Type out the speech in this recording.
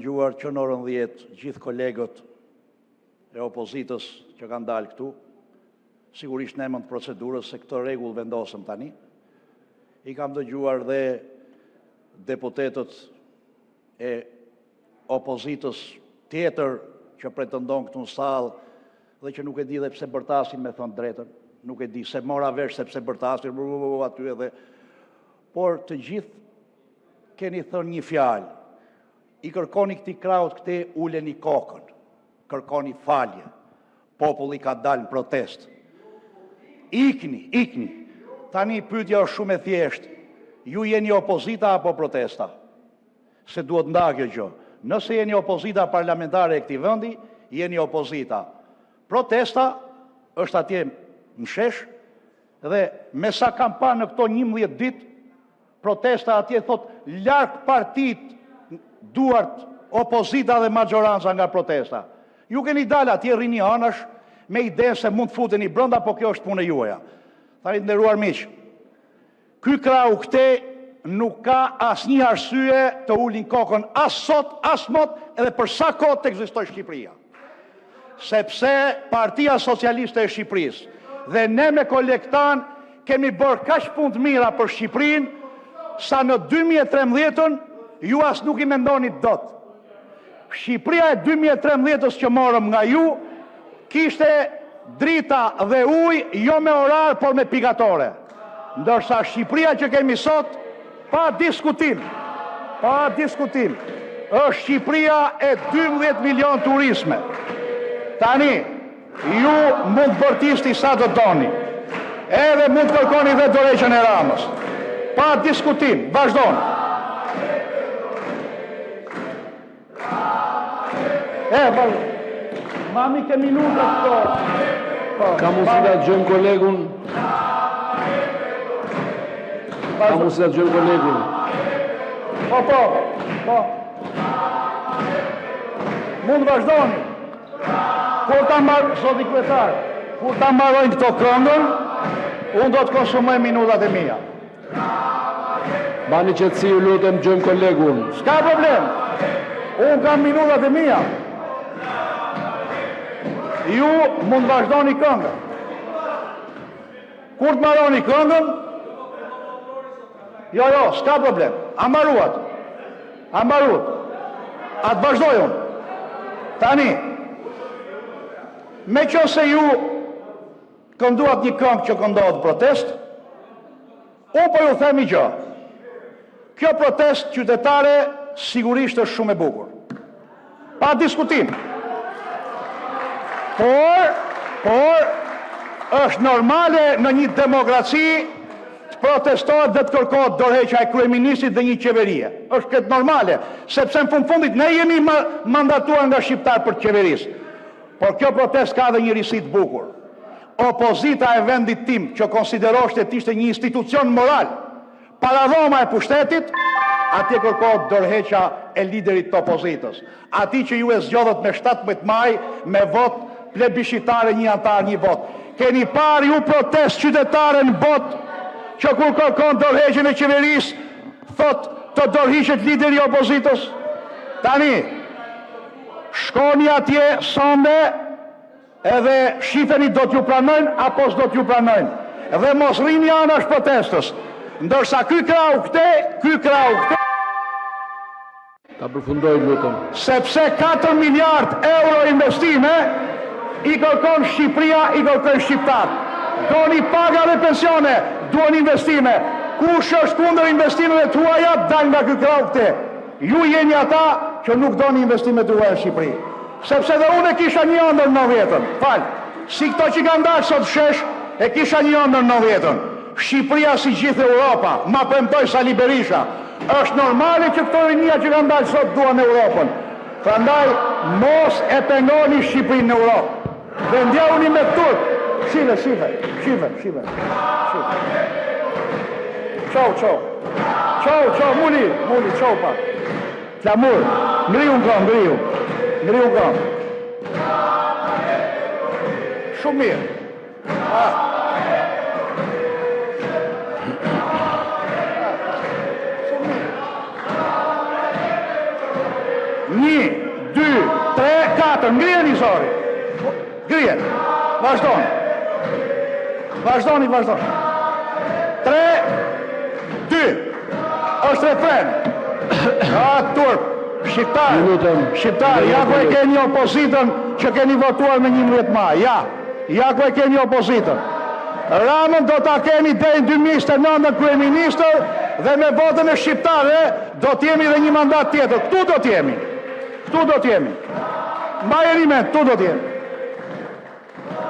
dëgjuar që në orën 10 gjithë kolegët e opozitës që kanë dalë këtu, sigurisht në emën të procedurës se këtë rregull vendosëm tani. I kam dëgjuar dhe deputetët e opozitës tjetër që pretendon këtu në sallë dhe që nuk e di dhe pse bërtasin me thënë drejtën, nuk e di se mora vesh sepse bërtasin aty edhe, por të gjithë keni thënë një fjalë. I kërkoni këtij kraut këte uleni kokën, kërkoni falje. Populli ka dalë në protestë. Ikni. Tani pyetja është shumë e thjeshtë. Ju jeni opozita apo protesta? Se duhet nda kjo gjë. Nëse jeni opozita parlamentare e këtij vendi, jeni opozita. Protesta është atje në shesh dhe me sa kam parë në këto 11 ditë, protesta atje thot larg partit duart opozita dhe maggioranca nga protesta. Ju keni dalë atje rrini anash me idenë se mund të futeni brenda, po kjo është punë juaja. Tani të nderuar miq, ky krau këte nuk ka asnjë arsye të ulin kokën as sot, as mot, edhe për sa kohë të ekzistojë Shqipëria. Sepse Partia Socialiste e Shqipërisë dhe ne me kolegtan kemi bërë kaq punë të mira për Shqipërinë sa në 2013-ën ju as nuk i mendonit dot. Shqipëria e 2013-ës që morëm nga ju kishte drita dhe ujë jo me orar por me pikatore. Ndërsa Shqipëria që kemi sot pa diskutim është Shqipëria e 12 milion turisme. Tani ju mund bërtisti sa të doni, edhe mund të kërkoni dhe dorëheqjen e Ramës. Pa diskutim, vazhdoni. Mami ke minuta këto. Ka mundësi ta dëgjojmë kolegun. Po. Mund vazhdoni. Zoti kryetar, kur ta mbarojnë këto këngën, unë do të konsumoj minutat e mia. Bani qetësi, ju lutem, dëgjojmë kolegun. S'ka problem. Unë kam minutat e mia. Ju mund vazhdoni këngën. Kur të mbaroni këngën, jo, s'ka problem. A mbaruat. A të vazhdoj unë. Tani, me që se ju kënduat një këngë që këndohet protest, unë po ju themi gjë. Kjo protest qytetare sigurisht është shumë e bukur. Pa diskutim. Por është normale në një demokraci të protestohet dhe të kërkohet dorëheqja e kryeministit dhe një qeverie. Është këtë normale, sepse në fundit ne jemi mandatuar nga shqiptar për të qeverisë. Por kjo protest ka dhe një risi të bukur. Opozita e vendit tim, që konsideroshte të ishte një institucion moral, paradhoma e pushtetit, atje kërkohet dorëheqja e liderit të opozitës. Ati që ju e zgjodhët me 17 maj me vot plebiscitare, një antar, një vot. Keni parë ju protest qytetare në botë që kur kërkon dorëheqjen e qeverisë, thot të dorëhiqet lideri i opozitës? Tani, shkoni atje sonde edhe shifeni do t'ju pranojnë apo s'do t'ju pranojnë. Dhe mos rrini anash protestës. Ndërsa ky krau këte ta përfundoj, lutem. Sepse 4 miliard euro investime i kërkon Shqipëria, i kërkon shqiptar. Doni paga dhe pensione, duan investime. Kush është kundër investimeve tuaja, dal nga ky krau këte. Ju jeni ata që nuk doni investimet tuaja në Shqipëri. Sepse dhe unë e kisha një ëndër në 90-ën. Si këto që kanë dalë sot shesh, e kisha një ëndër në 90-ën. Shqipëria si gjithë Europa, ma premtoj Sali Berisha, është normale që këto rinia që kanë dalë sot duan Europën. Prandaj mos e pengoni Shqipërinë në Europë. Dhe ndjauni me turp. Shive. Qau, muli, qau pa. Flamur, ngriu kam. Shumë mirë. 1, 2, 3, 4, ngriheni zori. Ngrihen. Vazhdoni. Vazhdoni. 3, 2, është refren. Turp, Shqiptar, ja ku e keni opozitën që keni votuar me 11 maj, ja ku e keni opozitën. Ramën do ta keni deri në 2029 kryeministër dhe me votën e shqiptarëve do t'jemi dhe një mandat tjetër. Këtu do t'jemi. Mbajeni mend, këtu do t'jemi.